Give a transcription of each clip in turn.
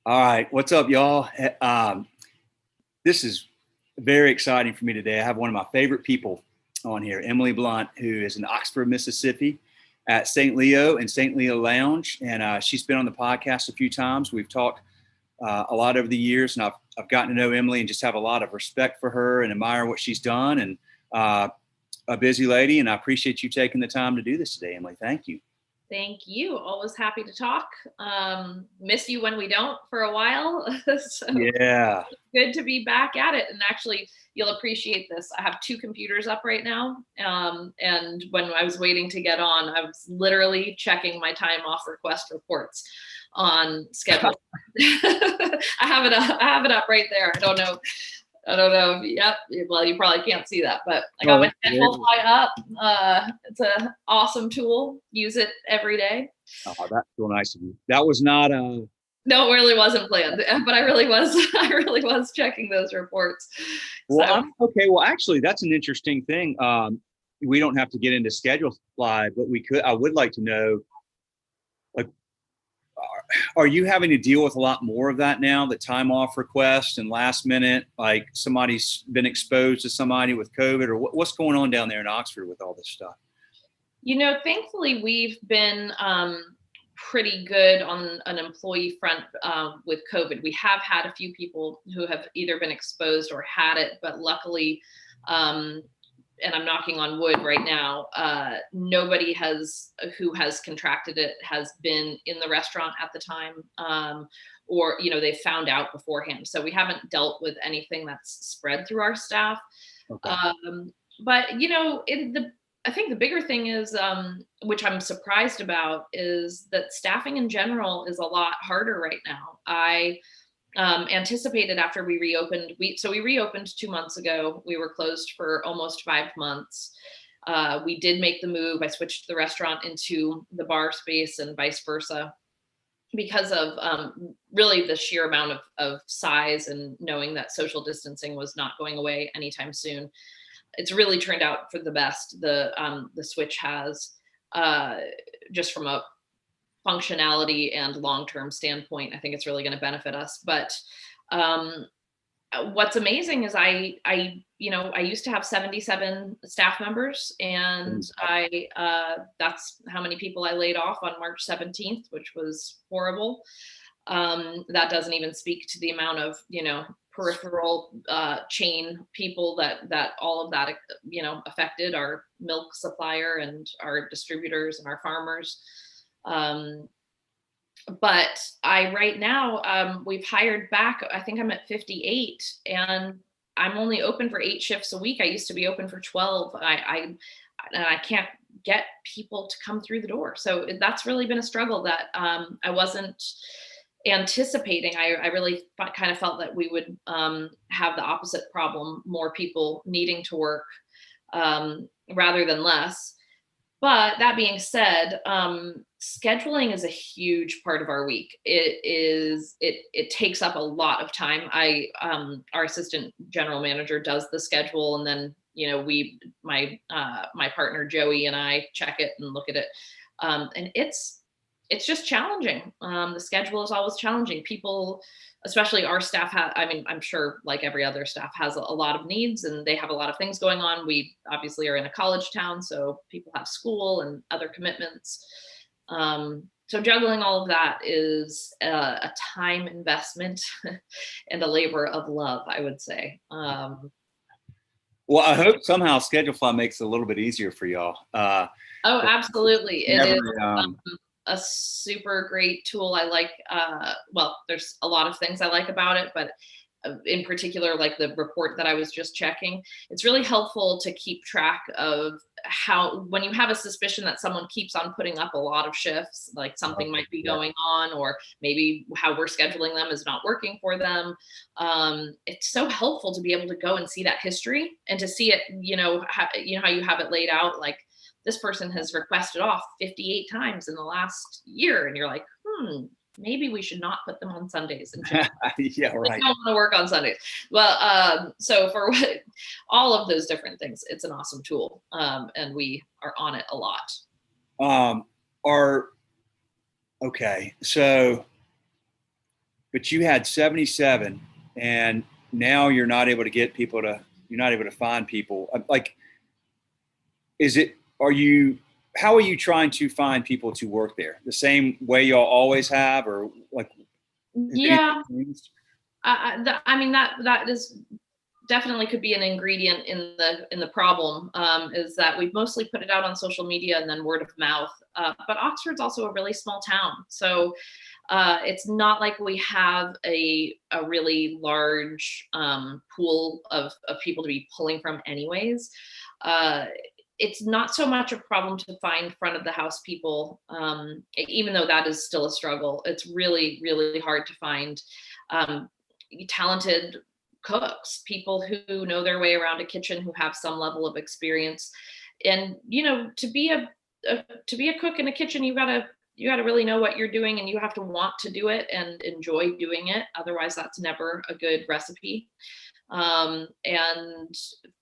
All right, what's up, y'all? This is very exciting for me today. I have one of my favorite people on here, Emily Blount, who is in Oxford, Mississippi, at St. Leo and St. Leo Lounge, and she's been on the podcast a few times. We've talked a lot over the years, and I've gotten to know Emily and just have a lot of respect for her and admire what she's done. And a busy lady, and I appreciate you taking the time to do this today, Emily. Thank you. Thank you. Always happy to talk. Miss you when we don't for a while. So Yeah. good to be back at it. And actually, you'll appreciate this. I have two computers up right now. And when I was waiting to get on, I was literally checking my time off request reports on schedule. I have it up right there. I don't know. Yep. Well, you probably can't see that, but I got my schedule fly up. It's an awesome tool. Use it every day. Oh, that's so nice of you. That was not a. No, it really wasn't planned, but I really was. I really was checking those reports. Well, okay. Well, actually, that's an interesting thing. We don't have to get into schedule fly, but we could. I would like to know, like, are you having to deal with a lot more of that now? The time off requests and last minute, like somebody's been exposed to somebody with COVID, or what's going on down there in Oxford with all this stuff? Thankfully, we've been pretty good on an employee front with COVID. We have had a few people who have either been exposed or had it, but luckily, and I'm knocking on wood right now, nobody who has contracted it has been in the restaurant at the time, or they found out beforehand. So we haven't dealt with anything that's spread through our staff. Okay. But I think the bigger thing is, which I'm surprised about, is that staffing in general is a lot harder right now. I anticipated after we reopened, we reopened 2 months ago. We were closed for almost 5 months. We did make the move. I switched the restaurant into the bar space and vice versa because of really the sheer amount of size and knowing that social distancing was not going away anytime soon. It's really turned out for the best. The switch has, just from a functionality and long-term standpoint, I think it's really going to benefit us. But what's amazing is I used to have 77 staff members, and that's how many people I laid off on March 17th, which was horrible. That doesn't even speak to the amount of, peripheral chain people that all of that, affected, our milk supplier and our distributors and our farmers. But right now, we've hired back, I think I'm at 58, and I'm only open for 8 shifts a week. I used to be open for 12. And I can't get people to come through the door. So that's really been a struggle that I wasn't anticipating. I really kind of felt that we would have the opposite problem, more people needing to work rather than less. But that being said, scheduling is a huge part of our week. It takes up a lot of time. Our assistant general manager does the schedule, and then my partner Joey and I check it and look at it, and it's just challenging. The schedule is always challenging. People, especially our staff, I'm sure like every other staff has a lot of needs, and they have a lot of things going on. We obviously are in a college town, so people have school and other commitments. So juggling all of that is a time investment and a labor of love, I would say. Well, I hope somehow Schedulefly makes it a little bit easier for y'all. Oh, absolutely. It is a super great tool. I like, there's a lot of things I like about it, but in particular, like the report that I was just checking, it's really helpful to keep track of how, when you have a suspicion that someone keeps on putting up a lot of shifts, like something might be going on, or maybe how we're scheduling them is not working for them. It's so helpful to be able to go and see that history and to see it, how you have it laid out, like this person has requested off 58 times in the last year. And you're like, maybe we should not put them on Sundays. And yeah, right. I don't want to work on Sundays. Well, so for all of those different things, it's an awesome tool. And we are on it a lot. Okay. So but you had 77, and now you're not able to get people to, you're not able to find people. Like, is it, are you, how are you trying to find people to work there? The same way y'all always have, or like, has Yeah, anything changed? I mean that is definitely could be an ingredient in the problem, is that we've mostly put it out on social media and then word of mouth. But Oxford's also a really small town, so it's not like we have a really large pool of people to be pulling from anyways. Uh, it's not so much a problem to find front of the house people, even though that is still a struggle. It's really, really hard to find um, talented cooks, people who know their way around a kitchen, who have some level of experience. And to be a cook in a kitchen, you gotta really know what you're doing, and you have to want to do it and enjoy doing it. Otherwise, that's never a good recipe. And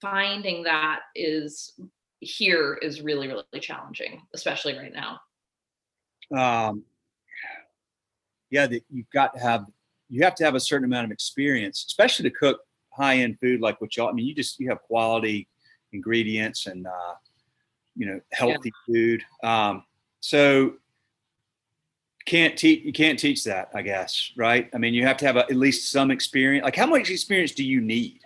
finding that is really, really challenging, especially right now. Um, yeah, that you've got to have, you have to have a certain amount of experience, especially to cook high end food like what y'all. I mean, you have quality ingredients and Yeah. healthy food. So you can't teach that, I guess, right? I mean, you have to have at least some experience. Like, how much experience do you need?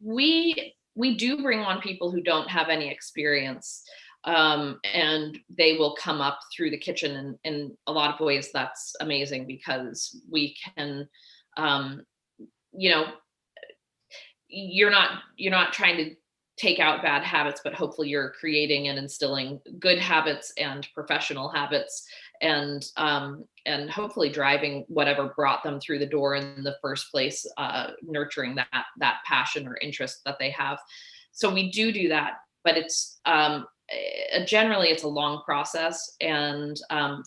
We do bring on people who don't have any experience, and they will come up through the kitchen, and in a lot of ways that's amazing, because we can, um, you know you're not trying to take out bad habits, but hopefully you're creating and instilling good habits and professional habits, and hopefully driving whatever brought them through the door in the first place, nurturing that passion or interest that they have. So we do that, but it's generally it's a long process. And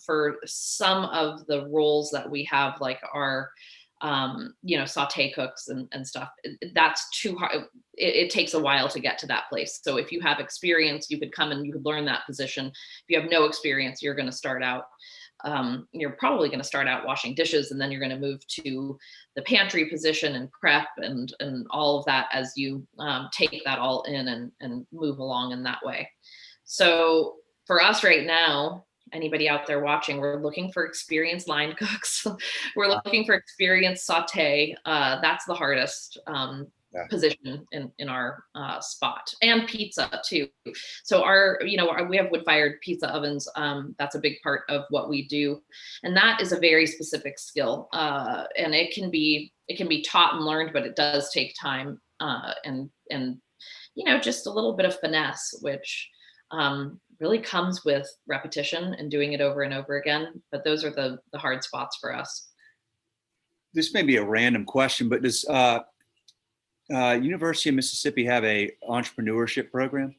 for some of the roles that we have, like our saute cooks and stuff, that's too hard. It takes a while to get to that place. So if you have experience, you could come and you could learn that position. If you have no experience, you're going to start out, you're probably going to start out washing dishes, and then you're going to move to the pantry position and prep and all of that as you take that all in and move along in that way. So for us right now, anybody out there watching, we're looking for experienced line cooks. We're looking for experienced saute. That's the hardest Yeah. position in our spot, and pizza too. So we have wood fired pizza ovens. That's a big part of what we do, and that is a very specific skill. And it can be taught and learned, but it does take time, and just a little bit of finesse, which really comes with repetition and doing it over and over again. But those are the hard spots for us. This may be a random question, but does University of Mississippi have a entrepreneurship program?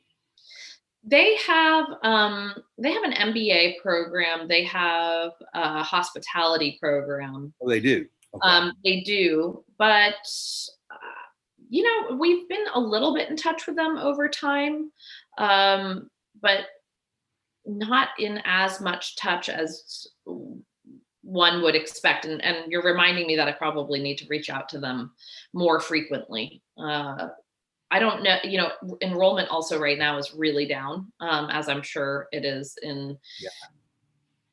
They have an MBA program. They have a hospitality program. Oh, they do. Okay. They do, but we've been a little bit in touch with them over time, but not in as much touch as one would expect. And you're reminding me that I probably need to reach out to them more frequently. I don't know, enrollment also right now is really down, as I'm sure it is in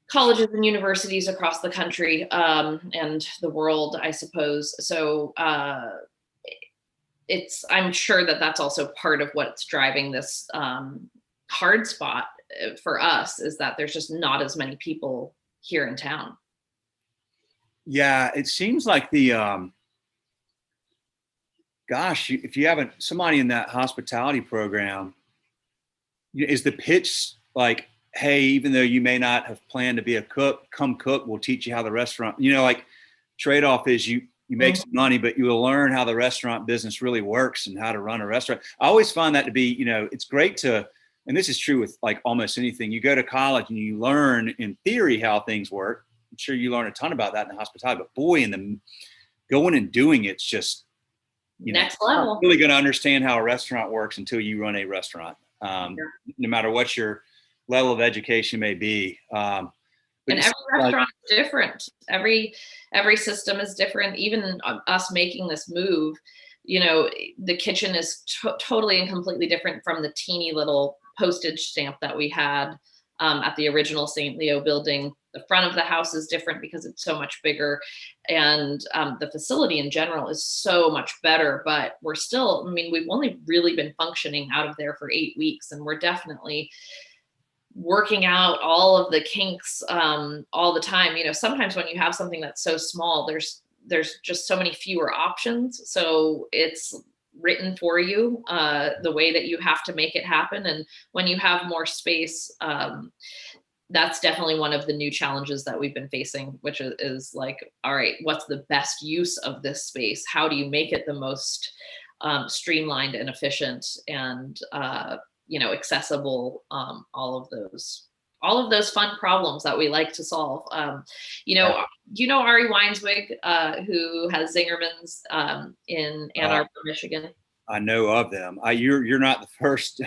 colleges and universities across the country, and the world, I suppose. So I'm sure that that's also part of what's driving this hard spot for us, is that there's just not as many people here in town. Yeah, it seems like the gosh, if you haven't somebody in that hospitality program, is the pitch like, hey, even though you may not have planned to be a cook, come cook, we'll teach you how the restaurant, like trade-off is you make some money, but you will learn how the restaurant business really works and how to run a restaurant. I always find that to be, it's great to, and this is true with like almost anything. You go to college and you learn in theory how things work. I'm sure you learn a ton about that in the hospitality, but boy, in the going and doing it's just, next level. Really going to understand how a restaurant works until you run a restaurant, Sure. no matter what your level of education may be. But But And every restaurant is different. Every system is different. Even us making this move, the kitchen is totally and completely different from the teeny little postage stamp that we had at the original St. Leo building. The front of the house is different because it's so much bigger, and the facility in general is so much better. But we're still, we've only really been functioning out of there for 8 weeks, and we're definitely working out all of the kinks all the time. Sometimes when you have something that's so small, there's just so many fewer options. So it's written for you the way that you have to make it happen. And when you have more space, that's definitely one of the new challenges that we've been facing, which is like, all right, what's the best use of this space? How do you make it the most streamlined and efficient and accessible? All of those fun problems that we like to solve. Do you know Ari Weinswig, who has Zingerman's in Ann Arbor, Michigan? I know of them. You're not the first.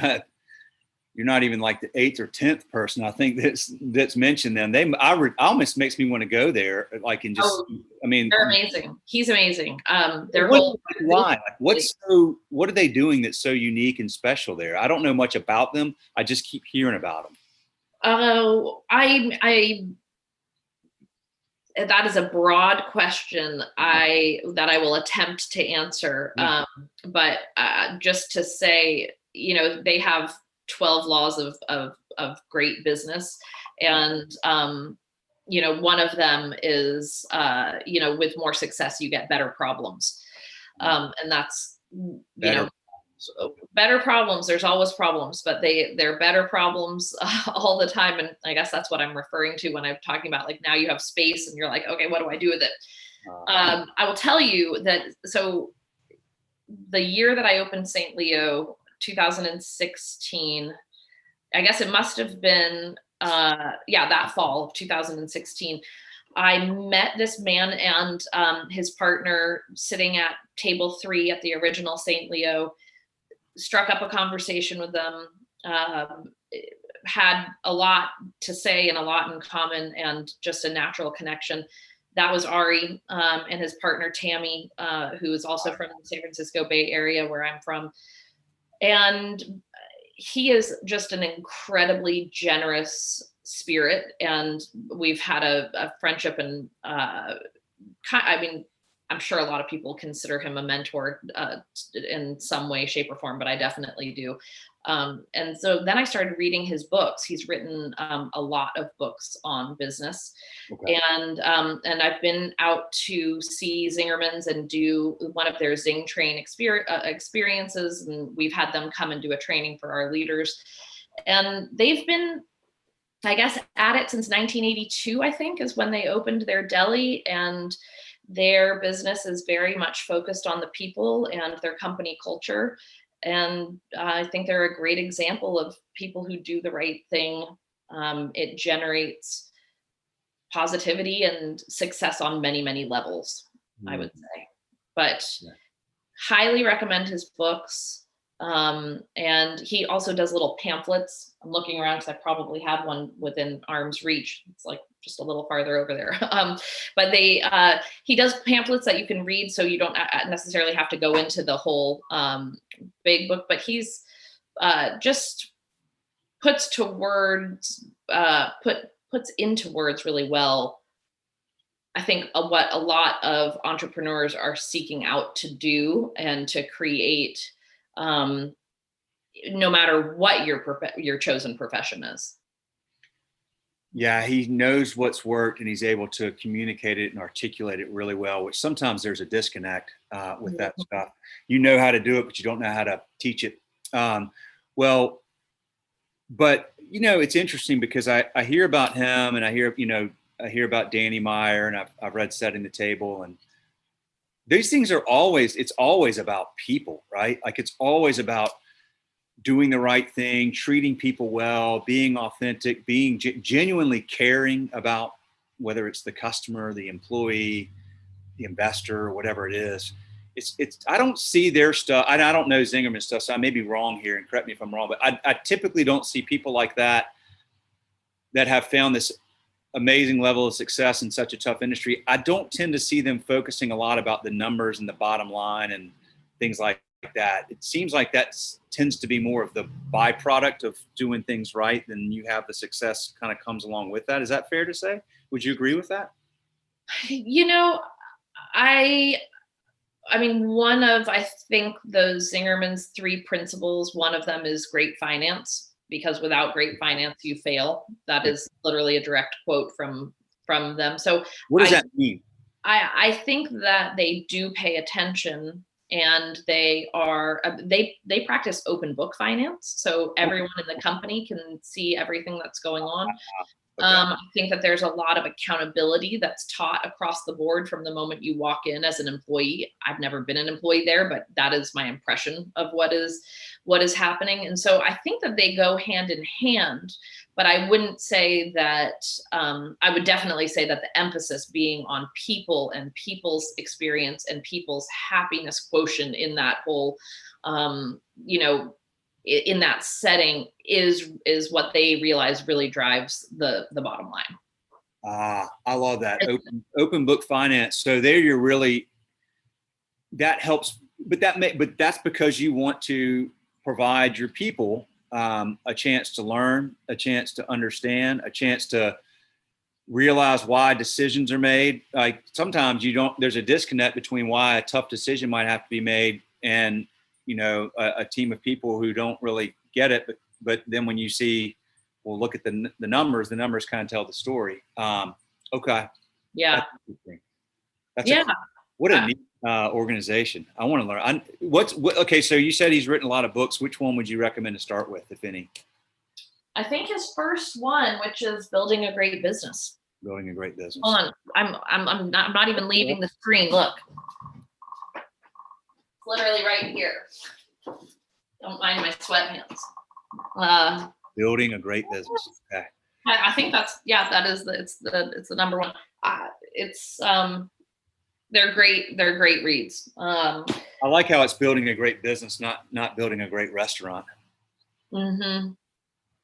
You're not even like the 8th or 10th person I think that's mentioned them. Almost makes me want to go there. Like, and just, they're amazing. He's amazing. Why? What are they doing that's so unique and special there? I don't know much about them. I just keep hearing about them. That is a broad question that I will attempt to answer. But just to say, they have 12 laws of great business. And, one of them is, with more success, you get better problems. And that's, better problems. There's always problems, but they're better problems all the time. And I guess that's what I'm referring to when I'm talking about, like, now you have space and you're like, okay, what do I do with it? I will tell you that. So the year that I opened St. Leo, 2016, I guess it must have been, that fall of 2016, I met this man and his partner sitting at table 3 at the original St. Leo, struck up a conversation with them, had a lot to say and a lot in common, and just a natural connection. That was Ari and his partner, Tammy, who is also from the San Francisco Bay Area, where I'm from. And he is just an incredibly generous spirit. And we've had a friendship, and I'm sure a lot of people consider him a mentor in some way, shape, or form, but I definitely do. And so then I started reading his books. He's written a lot of books on business. Okay. And I've been out to see Zingerman's and do one of their Zing Train experiences. And we've had them come and do a training for our leaders. And they've been, I guess, at it since 1982, I think, is when they opened their deli. And their business is very much focused on the people and their company culture. And I think they're a great example of people who do the right thing. It generates positivity and success on many, many levels, I would say. But highly recommend his books. And he also does little pamphlets. I'm looking around because I probably have one within arm's reach. It's like just a little farther over there. But he does pamphlets that you can read, so you don't necessarily have to go into the whole big book. But he's just puts into words really well, I think, what a lot of entrepreneurs are seeking out to do and to create, no matter what your chosen profession is. Yeah, he knows what's worked, and he's able to communicate it and articulate it really well, which sometimes there's a disconnect with that stuff. You know how to do it, but you don't know how to teach it. But it's interesting because I hear about him, and I hear about Danny Meyer, and I've read Setting the Table, and these things it's always about people, right? Like, it's always about doing the right thing, treating people well, being authentic, being genuinely caring about whether it's the customer, the employee, the investor, or whatever it is. I don't see their stuff. I don't know Zingerman's stuff, so I may be wrong here, and correct me if I'm wrong, but I typically don't see people like that have found this amazing level of success in such a tough industry, I don't tend to see them focusing a lot about the numbers and the bottom line and things like that. It seems like that tends to be more of the byproduct of doing things right than you have the success kind of comes along with that. Is that fair to say? Would you agree with that? You know, I mean, I think those Zingerman's 3 principles, one of them is great finance, because without great finance, you fail. That is literally a direct quote from them. So what does that mean? I think that they do pay attention, and they are, they practice open book finance. So everyone in the company can see everything that's going on. Okay. I think that there's a lot of accountability that's taught across the board from the moment you walk in as an employee. I've never been an employee there, but that is my impression of what is happening. And so I think that they go hand in hand, but I wouldn't say that, I would definitely say that the emphasis being on people and people's experience and people's happiness quotient in that whole, you know, in that setting is what they realize really drives the bottom line. I love that open book finance. So there you're really, that helps, but that's because you want to provide your people a chance to learn, a chance to understand, a chance to realize why decisions are made. Like sometimes there's a disconnect between why a tough decision might have to be made and, you know, a team of people who don't really get it. But then when you see, well, look at the numbers kind of tell the story. Okay. Yeah. That's interesting. What a neat organization. I want to learn. Okay. So you said he's written a lot of books. Which one would you recommend to start with, if any? I think his first one, which is Building a Great Business. Building a Great Business. Hold on. I'm not even leaving the screen. Look. Literally right here. Don't mind my sweatpants. Building a Great Business. Okay. I think that is it's the number one. They're great reads. I like how it's building a great business, not building a great restaurant. Mm-hmm.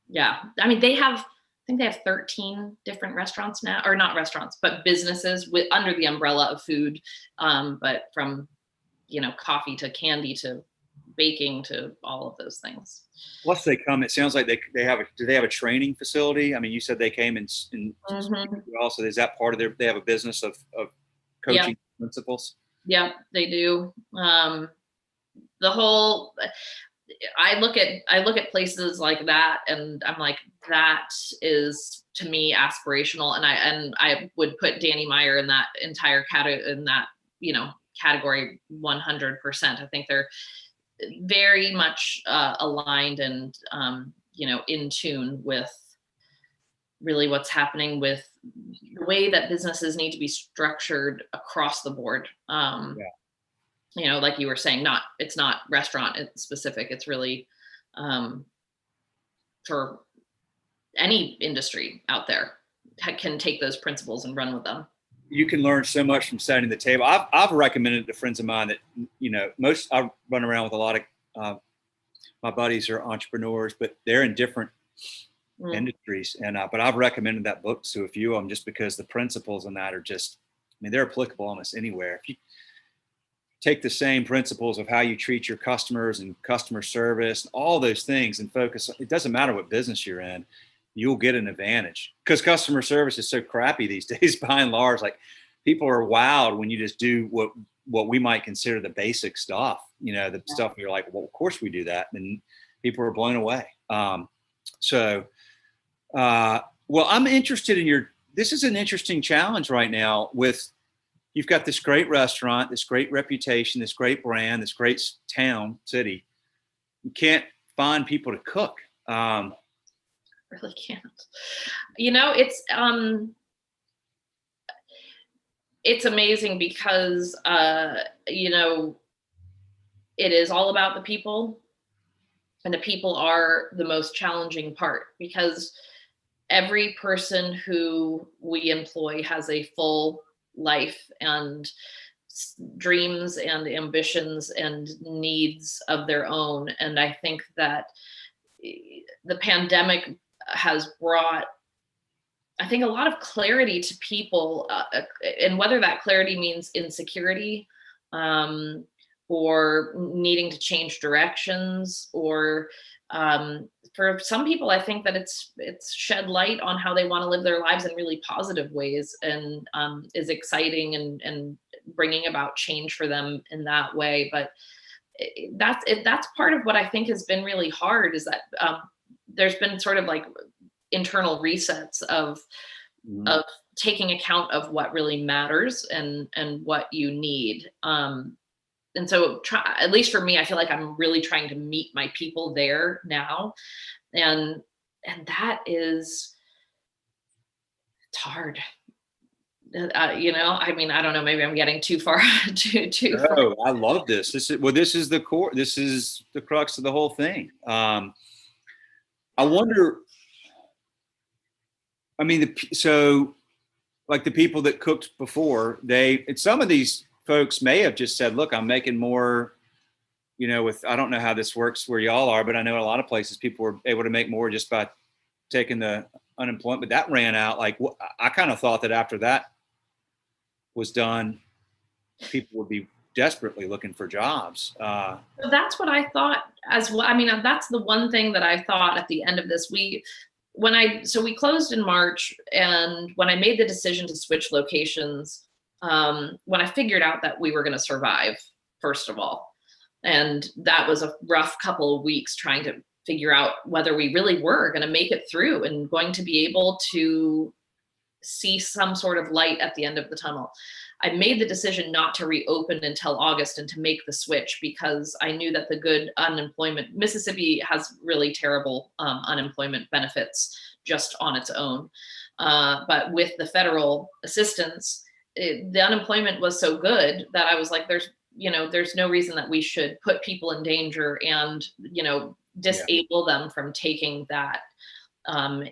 Yeah. I mean, I think they have 13 different restaurants now, or not restaurants, but businesses under the umbrella of food. But from, you know, coffee to candy to baking to all of those things. Plus they come, it sounds like they have a training facility? I mean, you said they came in also, is that part of they have a business of coaching principles? Yeah, they do. I look at places like that and I'm like, that is to me aspirational. And I would put Danny Meyer in that entire category 100%. I think they're very much aligned and in tune with really what's happening with the way that businesses need to be structured across the board. Like you were saying, it's not restaurant specific. It's really for any industry out there can take those principles and run with them. You can learn so much from setting the table. I've recommended to friends of mine that, I run around with a lot of, my buddies are entrepreneurs, but they're in different industries. But I've recommended that book to a few of them just because the principles in that are they're applicable almost anywhere. If you take the same principles of how you treat your customers and customer service, all those things, and focus, it doesn't matter what business you're in, you'll get an advantage because customer service is so crappy these days. By and large, like people are wowed when you just do what we might consider the basic stuff, the stuff you're like, well, of course we do that. And people are blown away. Well, I'm interested in this is an interesting challenge right now you've got this great restaurant, this great reputation, this great brand, this great city. You can't find people to cook. Really can't. It's amazing because it is all about the people, and the people are the most challenging part because every person who we employ has a full life and dreams and ambitions and needs of their own. And I think that the pandemic has brought I think a lot of clarity to people, and whether that clarity means insecurity, um, or needing to change directions, or for some people, I think that it's shed light on how they want to live their lives in really positive ways, and is exciting, and bringing about change for them in that way. But that's part of what I think has been really hard, is that there's been sort of like internal resets Mhm. of taking account of what really matters, and what you need. And so at least for me, I feel like I'm really trying to meet my people there now. And that is, it's hard. I mean, I don't know, maybe I'm getting too far, too far. Oh, I love this. This is the core. This is the crux of the whole thing. I wonder. I mean, so like the people that cooked before, and some of these folks may have just said, "Look, I'm making more." With I don't know how this works where y'all are, but I know in a lot of places people were able to make more just by taking the unemployment. But that ran out. Like I kind of thought that after that was done, people would be desperately looking for jobs. So that's what I thought as well. I mean, that's the one thing that I thought at the end of this. We closed in March, and when I made the decision to switch locations, when I figured out that we were going to survive, first of all, and that was a rough couple of weeks trying to figure out whether we really were going to make it through and going to be able to see some sort of light at the end of the tunnel. I made the decision not to reopen until August and to make the switch, because I knew that the good unemployment, Mississippi has really terrible unemployment benefits just on its own. But with the federal assistance, the unemployment was so good that I was like, there's no reason that we should put people in danger and, Yeah, disable them from taking that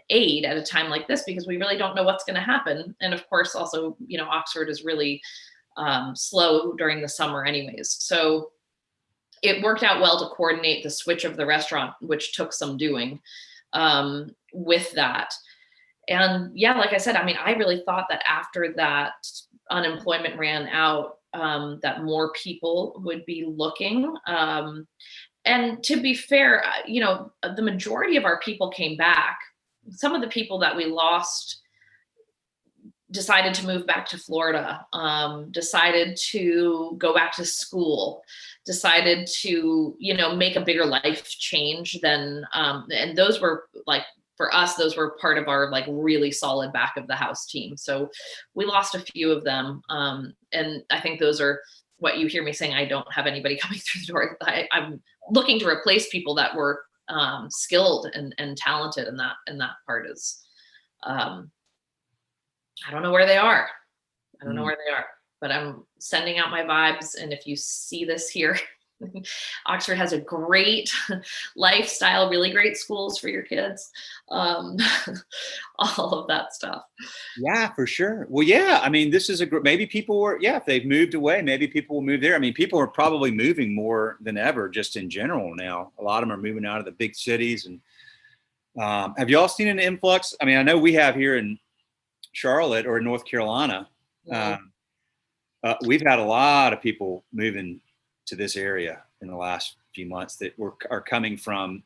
aid at a time like this, because we really don't know what's going to happen. And of course, also, Oxford is really slow during the summer anyways. So it worked out well to coordinate the switch of the restaurant, which took some doing with that. And yeah, like I said, I mean, I really thought that after that unemployment ran out, that more people would be looking. And to be fair, the majority of our people came back. Some of the people that we lost decided to move back to Florida, decided to go back to school, decided to, make a bigger life change than, and those were like, for us, those were part of our like really solid back of the house team. So we lost a few of them. And I think those are what you hear me saying. I don't have anybody coming through the door. I'm looking to replace people that were skilled and talented, and that part is, I don't know where they are. I don't know mm, where they are, but I'm sending out my vibes. And if you see this here, Oxford has a great lifestyle, really great schools for your kids, um, all of that stuff. yeah, for sure. Well, yeah. I mean, this is maybe people were if they've moved away, maybe people will move there. I mean, people are probably moving more than ever, just in general now. A lot of them are moving out of the big cities. And have y'all seen an influx? I mean, I know we have here in Charlotte or North Carolina. Mhm. Um, we've had a lot of people moving to this area in the last few months that are coming from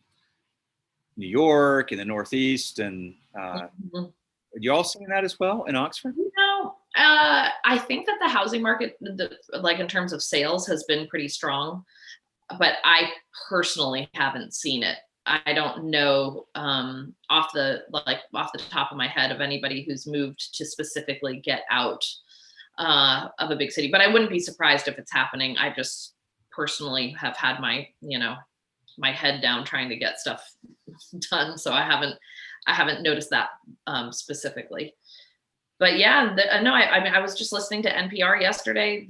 New York and the Northeast. And Mhm. you all seen that as well in Oxford? I think that the housing market, like in terms of sales, has been pretty strong, but I personally haven't seen it. I don't know off the top of my head of anybody who's moved to specifically get out of a big city, but I wouldn't be surprised if it's happening. I just personally have had my head down trying to get stuff done, so I haven't noticed that specifically. But yeah, no, I mean, I was just listening to NPR yesterday.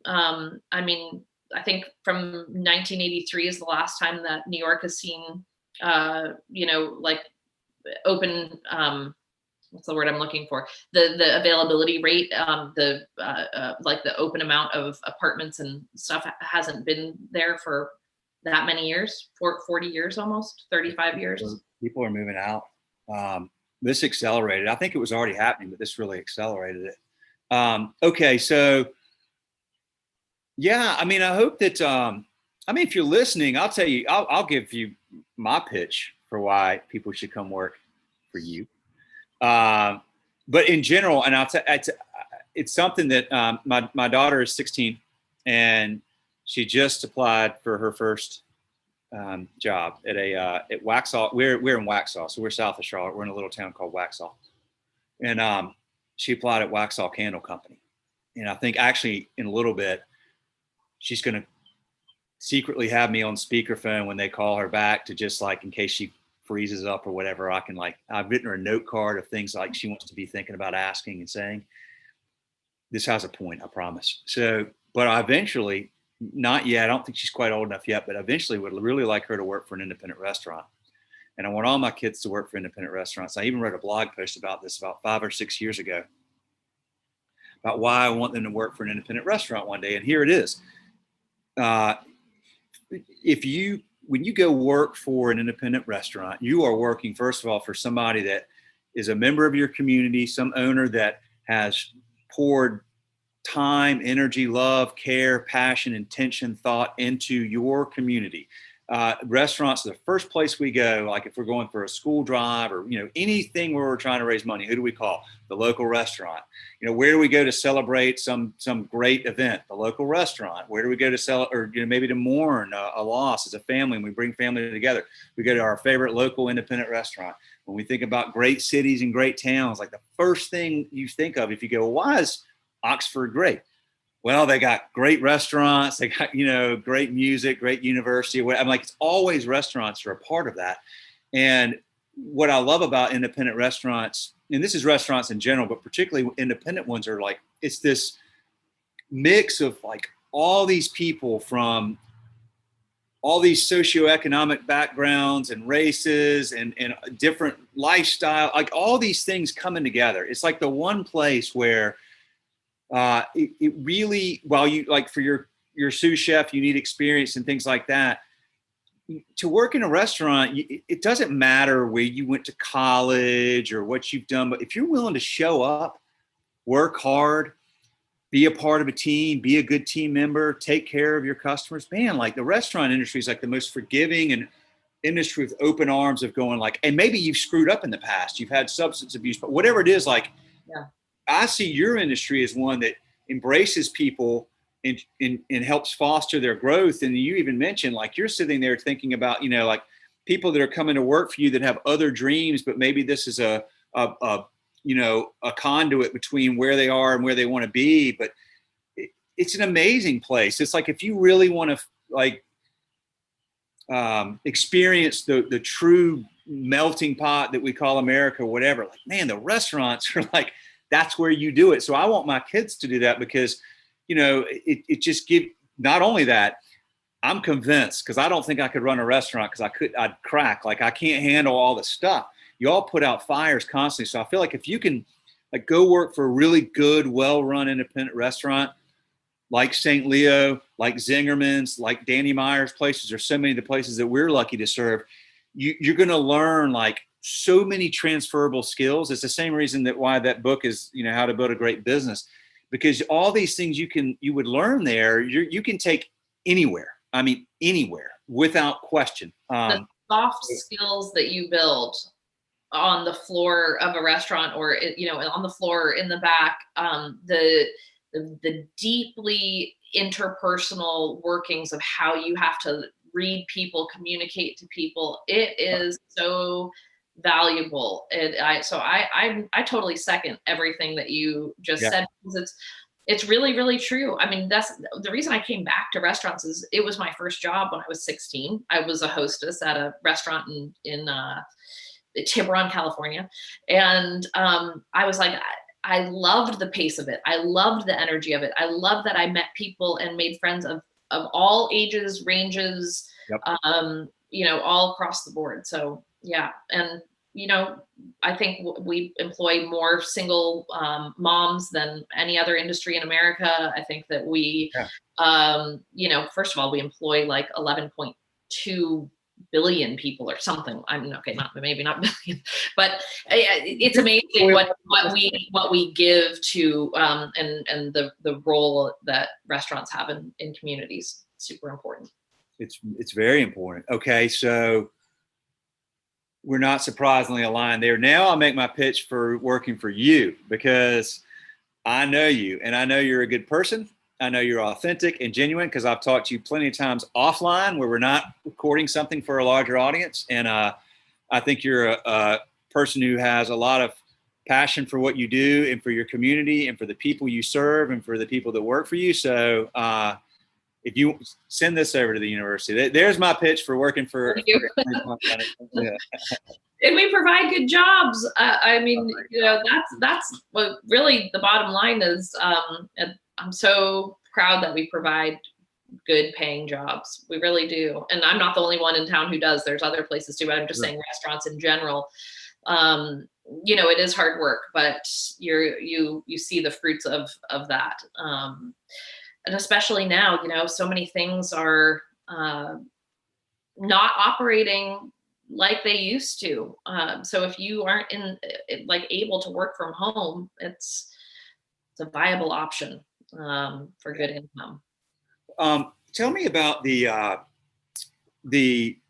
I mean, I think from 1983 is the last time that New York has seen, like open. What's the word I'm looking for? The availability rate, like the open amount of apartments and stuff hasn't been there for that many years, for 40 years, almost 35 years. People are moving out. This accelerated. I think it was already happening, but this really accelerated it. Okay, so yeah, I mean, I hope that. I mean, if you're listening, I'll tell you. I'll give you my pitch for why people should come work for you. Um, but in general, and it's something that my daughter is 16, and she just applied for her first job at at Waxhaw. We're in Waxhaw, so we're south of Charlotte. We're in a little town called Waxhaw, and she applied at Waxhaw Candle Company. And I think actually in a little bit, she's going to secretly have me on speakerphone when they call her back to just like in case she freezes up or whatever. I can like I've written her a note card of things like she wants to be thinking about asking and saying. This has a point, I promise. So, but I eventually, not yet. I don't think she's quite old enough yet, but eventually would really like her to work for an independent restaurant. And I want all my kids to work for independent restaurants. I even wrote a blog post about this about 5 or 6 years ago about why I want them to work for an independent restaurant one day. And here it is. When you go work for an independent restaurant, you are working, first of all, for somebody that is a member of your community, some owner that has poured time, energy, love, care, passion, intention, thought into your community. Restaurants are the first place we go. Like if we're going for a school drive or, anything where we're trying to raise money, who do we call? The local restaurant. Where do we go to celebrate some great event? The local restaurant. Where do we go to or maybe to mourn a loss as a family and we bring family together? We go to our favorite local independent restaurant. When we think about great cities and great towns, like the first thing you think of if you go, why is Oxford great? Well, they got great restaurants, they got, great music, great university. I'm like, it's always restaurants are a part of that. And what I love about independent restaurants, and this is restaurants in general, but particularly independent ones are like, it's this mix of like all these people from all these socioeconomic backgrounds and races and different lifestyle, like all these things coming together. It's like the one place where it really, while you like for your sous chef, you need experience and things like that. To work in a restaurant, it doesn't matter where you went to college or what you've done, but if you're willing to show up, work hard, be a part of a team, be a good team member, take care of your customers, man, like the restaurant industry is like the most forgiving and industry with open arms of going like, and maybe you've screwed up in the past, you've had substance abuse, but whatever it is, like, yeah. I see your industry as one that embraces people and helps foster their growth. And you even mentioned like you're sitting there thinking about, like people that are coming to work for you that have other dreams, but maybe this is a conduit between where they are and where they want to be. But it's an amazing place. It's like if you really want to like experience the true melting pot that we call America, whatever, like, man, the restaurants are like, that's where you do it. So I want my kids to do that because, it just give, not only that, I'm convinced, because I don't think I could run a restaurant because I'd crack. Like I can't handle all the stuff. You all put out fires constantly. So I feel like if you can like go work for a really good, well-run independent restaurant, like St. Leo, like Zingerman's, like Danny Meyer's places, or so many of the places that we're lucky to serve, you're going to learn like so many transferable skills. It's the same reason why that book is, How to Build a Great Business, because all these things you would learn there, you can take anywhere. I mean, anywhere without question. The soft skills that you build on the floor of a restaurant or, on the floor in the back, the deeply interpersonal workings of how you have to read people, communicate to people. It is so valuable. And I totally second everything that you just said, because it's really, really true. I mean, that's the reason I came back to restaurants is it was my first job when I was 16. I was a hostess at a restaurant in Tiburon, California. And I was like, I loved the pace of it. I loved the energy of it. I loved that I met people and made friends of all ages, ranges, all across the board. So yeah. And, I think we employ more single moms than any other industry in America. I think that we, first of all, we employ like 11.2 billion people or something. I'm okay, maybe not billion, but it's amazing what we give to and the role that restaurants have in communities. Super important. It's very important. Okay, so we're not surprisingly aligned there. Now I'll make my pitch for working for you, because I know you and I know you're a good person. I know you're authentic and genuine, because I've talked to you plenty of times offline where we're not recording something for a larger audience. And I think you're a person who has a lot of passion for what you do and for your community and for the people you serve and for the people that work for you. So if you send this over to the university, there's my pitch for working for. Yeah. And we provide good jobs. I mean, that's what really the bottom line is. And I'm so proud that we provide good paying jobs. We really do. And I'm not the only one in town who does. There's other places too, but I'm just saying restaurants in general. It is hard work, but you see the fruits of that. And especially now, so many things are not operating like they used to. So if you aren't able to work from home, it's a viable option for good income. Tell me about the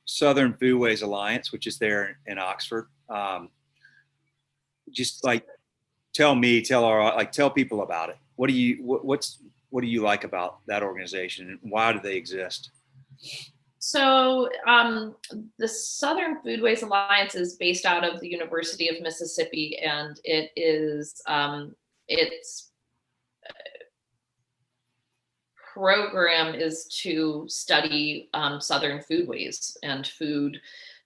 Southern Foodways Alliance, which is there in Oxford. Just tell people about it. What do you like about that organization, and why do they exist? So the Southern Foodways Alliance is based out of the University of Mississippi, and it is its program is to study Southern foodways and food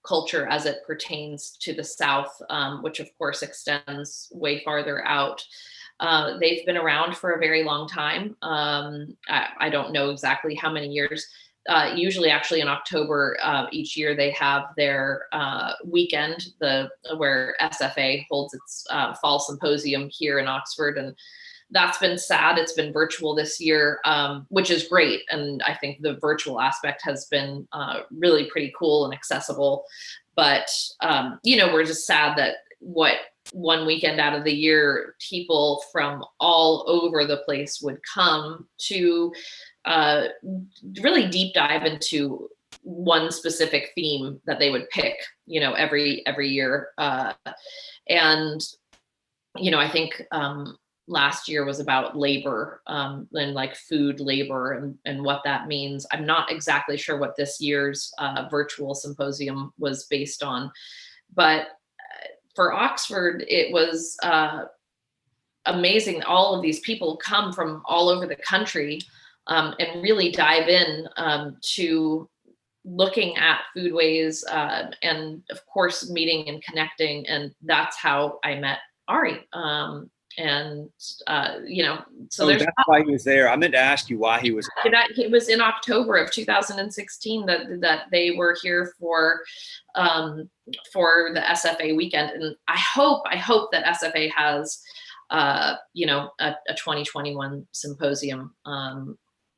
culture as it pertains to the South, which of course extends way farther out. They've been around for a very long time. I don't know exactly how many years. Usually actually in October each year, they have their weekend, where SFA holds its fall symposium here in Oxford. And that's been sad. It's been virtual this year, which is great. And I think the virtual aspect has been really pretty cool and accessible. But, we're just sad that one weekend out of the year, people from all over the place would come to really deep dive into one specific theme that they would pick, every year. And I think last year was about labor and food labor and what that means. I'm not exactly sure what this year's virtual symposium was based on, but for Oxford, it was amazing. All of these people come from all over the country and really dive in to looking at foodways and of course meeting and connecting. And that's how I met Ari. So that's why he was there. I meant to ask you why he was. It was in October of 2016 that they were here for the SFA weekend, and I hope that SFA has a 2021 symposium.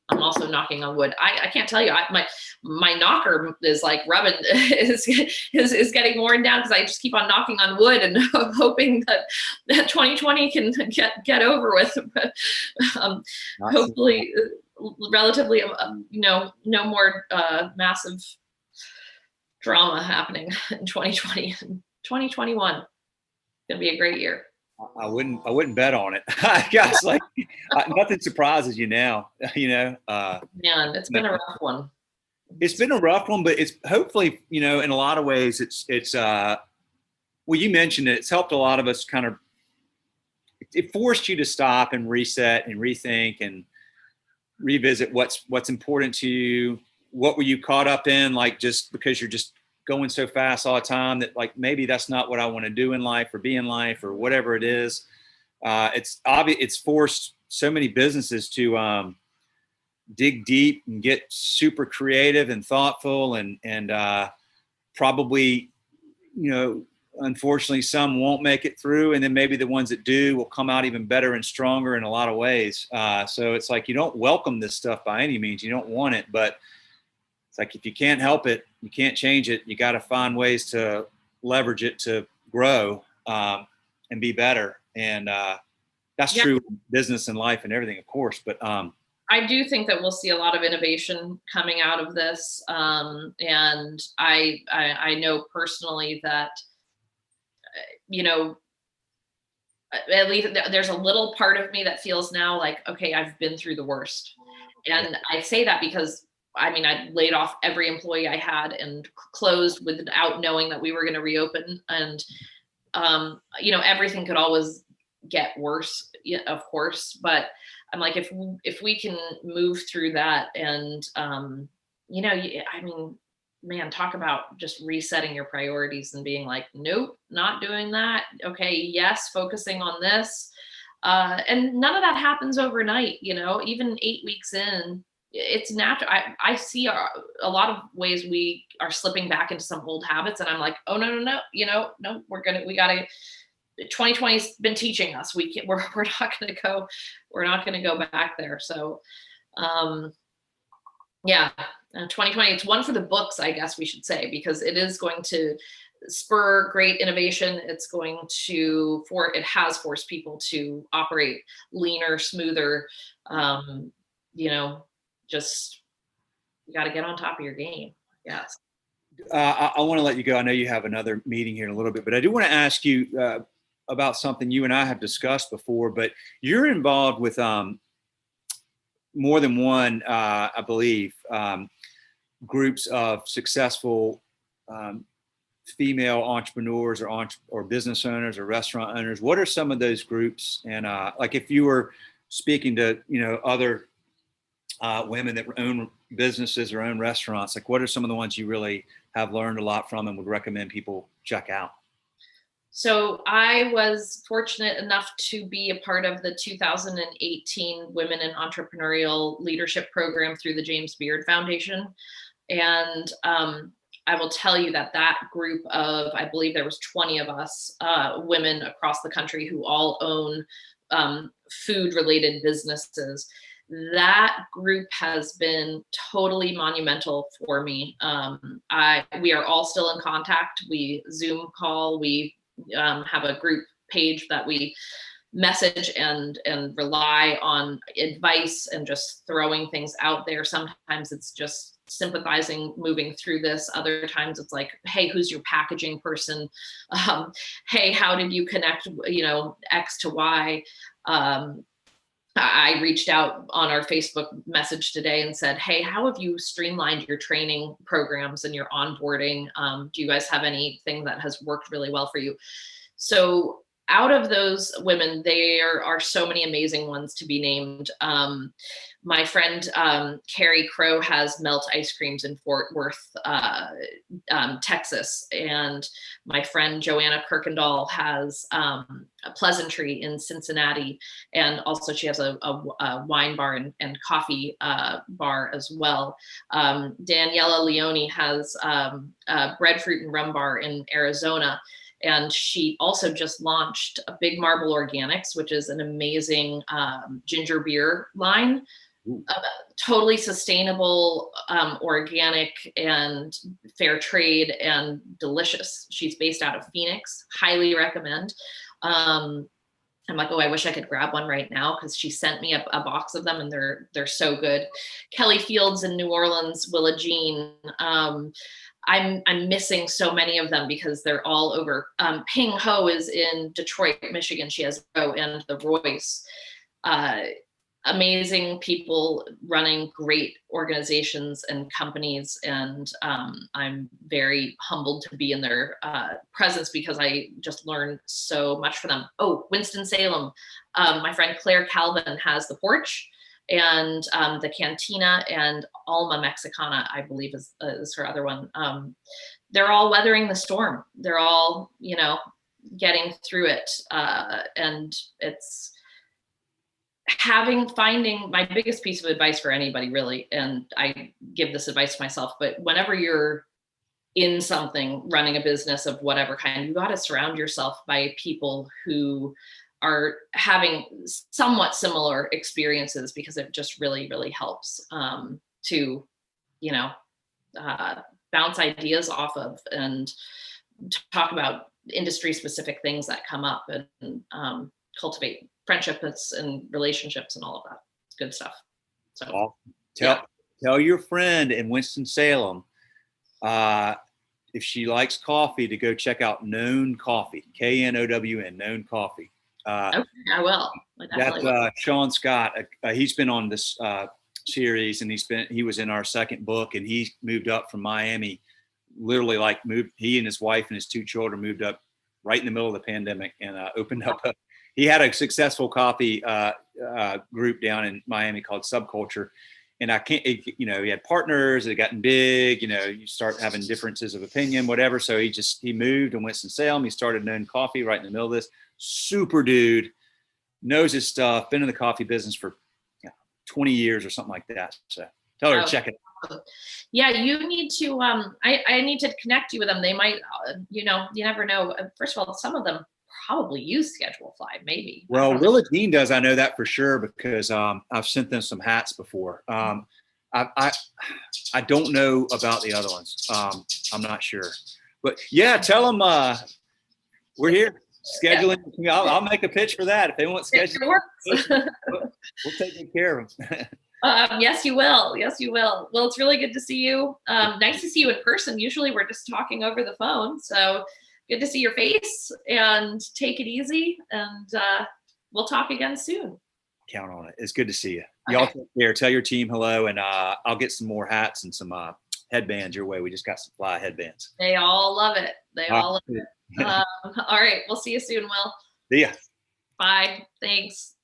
I'm also knocking on wood. I can't tell you. My knocker is rubbing is getting worn down because I just keep on knocking on wood and hoping that 2020 can get over with. Hopefully, relatively, no more massive drama happening in 2020. 2021 gonna be a great year. I wouldn't bet on it. Guys, nothing surprises you now, Man, it's been a rough one. It's been a rough one, but it's hopefully, in a lot of ways, it's well, you mentioned it. It's helped a lot of us it forced you to stop and reset and rethink and revisit what's important to you. What were you caught up in? Just because you're just going so fast all the time that maybe that's not what I want to do in life or be in life or whatever it is. It's obvious. It's forced so many businesses to dig deep and get super creative and thoughtful and probably, unfortunately some won't make it through. And then maybe the ones that do will come out even better and stronger in a lot of ways. So it's you don't welcome this stuff by any means. You don't want it, but it's like, if you can't help it, you can't change it. You got to find ways to leverage it to grow, and be better. And that's true in business and life and everything, of course. But I do think that we'll see a lot of innovation coming out of this. And I know personally that, at least there's a little part of me that feels now like, okay, I've been through the worst. And I say that because I laid off every employee I had and closed without knowing that we were going to reopen. And, everything could always get worse, of course, but I'm like, if we can move through that and, man, talk about just resetting your priorities and being like, nope, not doing that. Okay. Yes. Focusing on this. And none of that happens overnight, even 8 weeks in, it's natural. I see a lot of ways we are slipping back into some old habits, and I'm like, oh, no, no, we gotta, 2020's been teaching us, we're not gonna go back there. So, 2020, it's one for the books, I guess we should say, because it is going to spur great innovation. It's going to, it has forced people to operate leaner, smoother. Just, you got to get on top of your game. Yes. I want to let you go. I know you have another meeting here in a little bit, but I do want to ask you about something you and I have discussed before. But you're involved with more than one, I believe, groups of successful female entrepreneurs or business owners or restaurant owners. What are some of those groups? And like, if you were speaking to other women that own businesses or own restaurants, like, what are some of the ones you really have learned a lot from and would recommend people check out? So I was fortunate enough to be a part of the 2018 Women in Entrepreneurial Leadership Program through the James Beard Foundation. And I will tell you that group of, I believe there was 20 of us, women across the country who all own food related businesses. That group has been totally monumental for me. We are all still in contact. We Zoom call, we have a group page that we message and rely on advice and just throwing things out there. Sometimes it's just sympathizing, moving through this. Other times it's like, hey, who's your packaging person? Hey, how did you connect, X to Y? I reached out on our Facebook message today and said, hey, how have you streamlined your training programs and your onboarding? Do you guys have anything that has worked really well for you? So out of those women, there are so many amazing ones to be named. My friend Carrie Crow has Melt ice creams in Fort Worth, Texas, and my friend Joanna Kirkendall has a Pleasantry in Cincinnati, and also she has a wine bar and coffee bar as well. Daniela Leone has Breadfruit and Rum Bar in Arizona. And she also just launched a Big Marble Organics, which is an amazing ginger beer line. Totally sustainable, organic and fair trade and delicious. She's based out of Phoenix. Highly recommend. I'm like, oh, I wish I could grab one right now, because she sent me a box of them and they're so good. Kelly Fields in New Orleans, Willa Jean. I'm missing so many of them because they're all over. Ping Ho is in Detroit, Michigan. She has Ho and the Royce. Amazing people running great organizations and companies. And I'm very humbled to be in their presence, because I just learned so much from them. Oh, Winston-Salem. My friend Claire Calvin has The Porch and the Cantina, and Alma Mexicana, I believe is her other one. They're all weathering the storm. They're all, getting through it. And it's finding my biggest piece of advice for anybody, really. And I give this advice to myself, but whenever you're in something, running a business of whatever kind, you got to surround yourself by people who are having somewhat similar experiences, because it just really, really helps to, bounce ideas off of and talk about industry specific things that come up, and cultivate friendships and relationships and all of that. It's good stuff. So awesome. Tell your friend in Winston-Salem, if she likes coffee, to go check out Known Coffee, KNOWN, Known Coffee. Okay, I will. That's Sean Scott. He's been on this series, and he was in our second book, and he moved up from Miami. Literally, he and his wife and his 2 children moved up right in the middle of the pandemic, and opened up he had a successful coffee group down in Miami called Subculture. And he had partners that had gotten big, you start having differences of opinion, whatever. So he moved and Winston-Salem. He started Known Coffee right in the middle of this. Super dude, knows his stuff, been in the coffee business for 20 years or something like that. So tell her to check it out. Yeah, you need to, I need to connect you with them. They might, you never know. First of all, some of them probably use Schedule-Fly, maybe. Well, Willa Dean does. I know that for sure, because I've sent them some hats before. I don't know about the other ones. I'm not sure, but yeah, tell them we're here scheduling. Yeah. I'll make a pitch for that if they want scheduling. We'll take good care of them. Yes, you will. Yes, you will. Well, it's really good to see you. Nice to see you in person. Usually we're just talking over the phone. So good to see your face, and take it easy. And we'll talk again soon. Count on it. It's good to see you. Y'all take care. Tell your team hello, and I'll get some more hats and some headbands your way. We just got some fly headbands. They all love it. They all love it. All right. We'll see you soon, Will. See ya. Bye. Thanks.